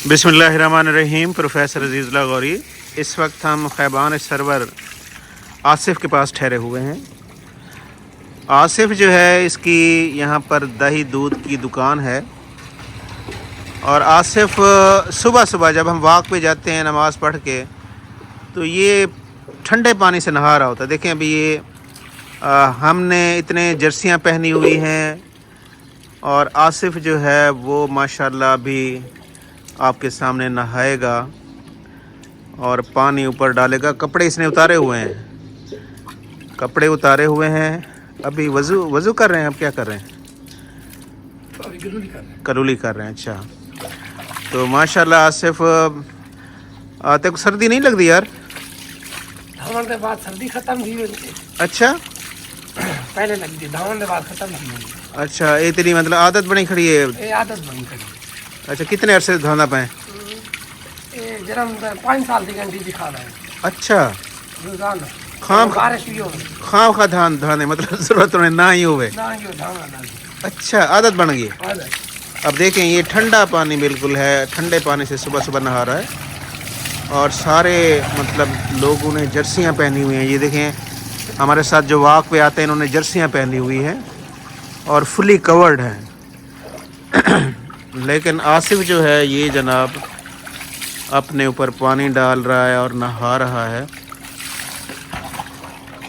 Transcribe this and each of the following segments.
बिस्मिल्लाहिर्रहमानिर्रहीम। प्रोफेसर अजीज़ुल्लाह गौरी। इस वक्त हम खैबान सरवर आसिफ़ के पास ठहरे हुए हैं। आसिफ़ जो है, इसकी यहाँ पर दही दूध की दुकान है। और आसिफ़ सुबह सुबह जब हम वॉक पे जाते हैं नमाज़ पढ़ के, तो ये ठंडे पानी से नहा रहा होता है। देखें अभी ये हमने इतने जर्सियाँ पहनी हुई हैं और आसिफ़ जो है वो माशाल्लाह भी आपके सामने नहाएगा और पानी ऊपर डालेगा। कपड़े इसने उतारे हुए हैं, कपड़े उतारे हुए हैं। अभी वज़ू कर रहे हैं। अब क्या कर रहे हैं? कलूली कर रहे हैं। अच्छा, तो माशाल्लाह आसिफ़, तेरे को सर्दी नहीं लगती यार? धावन के बाद सर्दी खत्म थी। अच्छा, पहले लगती थी, धावन के बाद खत्म थी। अच्छा, ये तेरी मतलब आदत बनी खड़ी है? ये आदत बनी खड़ी। अच्छा, कितने अरसे से धांधा पाए? जन्म 5 साल से घंटी दिखा रहा है। अच्छा, रोजाना खाम बारिश भी हो खाम खा धाने मतलब ज़रूरत ना ही होवे। ना ही धाना ना। अच्छा, आदत बन गई। आदत। अब देखें, ये ठंडा पानी बिल्कुल है, ठंडे पानी से सुबह सुबह नहा रहा है। और सारे मतलब लोगों ने जर्सियाँ पहनी हुई हैं। ये देखें, हमारे साथ जो वॉक पे आते हैं इन्होंने जर्सियाँ पहनी हुई हैं और फुली कवर्ड हैं। लेकिन आसिफ़ जो है ये जनाब अपने ऊपर पानी डाल रहा है और नहा रहा है।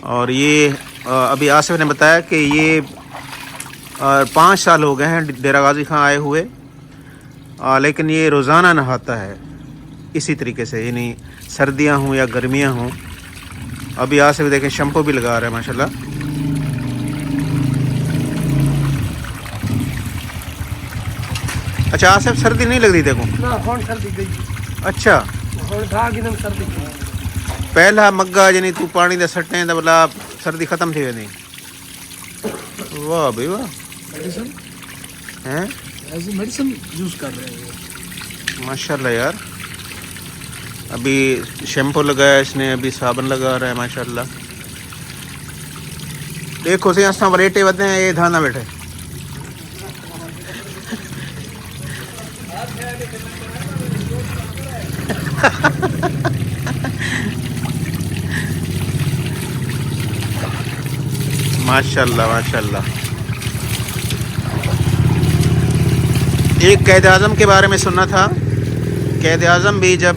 और ये अभी आसिफ़ ने बताया कि ये 5 साल हो गए हैं डेरा गाजी खां आए हुए, लेकिन ये रोज़ाना नहाता है इसी तरीके से, यानी सर्दियां हों या गर्मियां हों। अभी आसिफ़ देखें शैम्पू भी लगा रहा है माशाल्लाह। अच्छा आसिफ़, सर्दी नहीं लग रही देखो? ना, कौन सर्दी गई? अच्छा, कौन था कि नहीं सर्दी गई? पहला मग्गा यानी तू पानी दे सट्टे तो बोला सर्दी खत्म थी नहीं? वाह भाई वाह। मेडिसिन हैं, ऐसी मेडिसिन यूज कर रहे हैं माशाल्लाह यार। अभी शैम्पू लगाया इसने, अभी साबुन लगा रहा है माशाल्लाह। देखो से असां वलेटे वधे हैं, ये धाना बैठे। माशाल्लाह माशाल्लाह। एक कैद आज़म के बारे में सुना था। कैद आज़म भी जब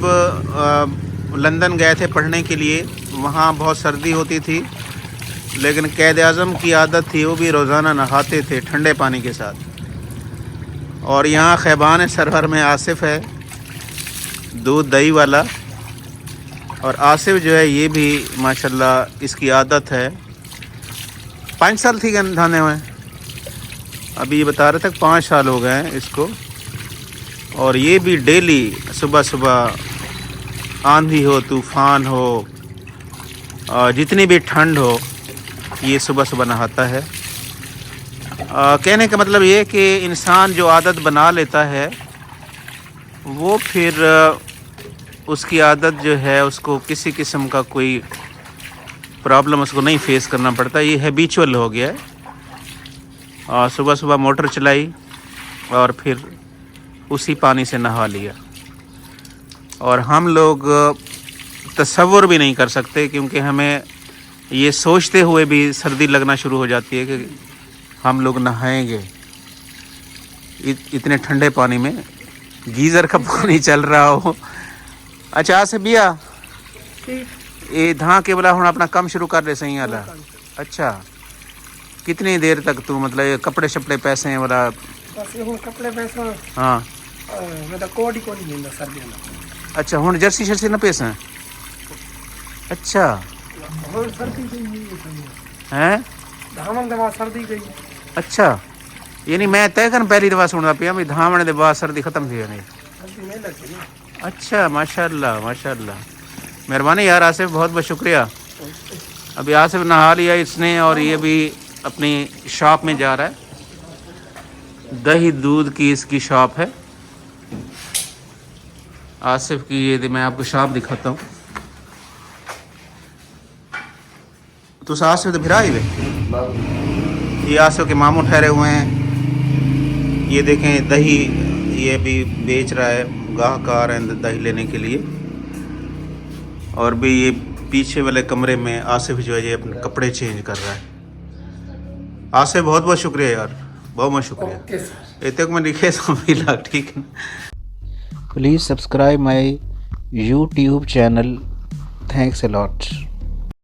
लंदन गए थे पढ़ने के लिए, वहाँ बहुत सर्दी होती थी, लेकिन कैद आज़म की आदत थी वो भी रोज़ाना नहाते थे ठंडे पानी के साथ। और यहाँ खैबान सरवर में आसिफ़ है, दूध दही वाला। और आसिफ़ जो है ये भी माशाल्लाह इसकी आदत है। 5 साल थी धाने हुए, अभी ये बता रहे थे 5 साल हो गए हैं इसको। और ये भी डेली सुबह सुबह आंधी हो तूफ़ान हो जितनी भी ठंड हो, ये सुबह सुबह नहाता है। कहने का मतलब ये कि इंसान जो आदत बना लेता है वो फिर उसकी आदत जो है उसको किसी किस्म का कोई प्रॉब्लम उसको नहीं फेस करना पड़ता। ये हैबिचुअल हो गया है। सुबह सुबह मोटर चलाई और फिर उसी पानी से नहा लिया। और हम लोग तसव्वुर भी नहीं कर सकते, क्योंकि हमें ये सोचते हुए भी सर्दी लगना शुरू हो जाती है कि हम लोग नहाएंगे इतने ठंडे पानी में, गीज़र का पानी चल रहा हो। अच्छा से बिया ये धा के बोला हूँ अपना काम शुरू कर ले सही वाला। अच्छा, कितनी देर तक तू मतलब ये कपड़े शपड़े पैसे हैं बोला? कपड़े पैसे हाँ, मतलब कोडी कोडी नहीं सर्दी में। अच्छा, हुण जर्सी शर्सी न पैसे हैं? अच्छा, और सर्दी गई हैं धावन के बाद सर्दी गई। अच्छा, यानी मैं तय कर पहली दफा सुनता पिया भी धावण के बाद सर्दी खत्म थी नहीं? सर्दी नहीं लगती ना। अच्छा, माशाल्लाह माशाल्लाह, मेहरबानी यार आसिफ़, बहुत बहुत शुक्रिया। अभी आसिफ़ नहा लिया इसने और ये भी अपनी शॉप में जा रहा है। दही दूध की इसकी शॉप है आसिफ़ की। ये मैं आपको शॉप दिखाता हूँ। तो आसिफ़ तो फिर आई वे, ये आसिफ़ के मामू ठहरे हुए हैं। ये देखें दही ये भी बेच रहा है गाहक आ रहे हैं दही लेने के लिए। और भी ये पीछे वाले कमरे में आसिफ जो है ये अपने कपड़े चेंज कर रहा है। आसिफ बहुत बहुत शुक्रिया यार, बहुत बहुत शुक्रिया। Okay sir. ये तक मैं लिखे समझ ठीक है। Please subscribe my YouTube channel. Thanks a lot.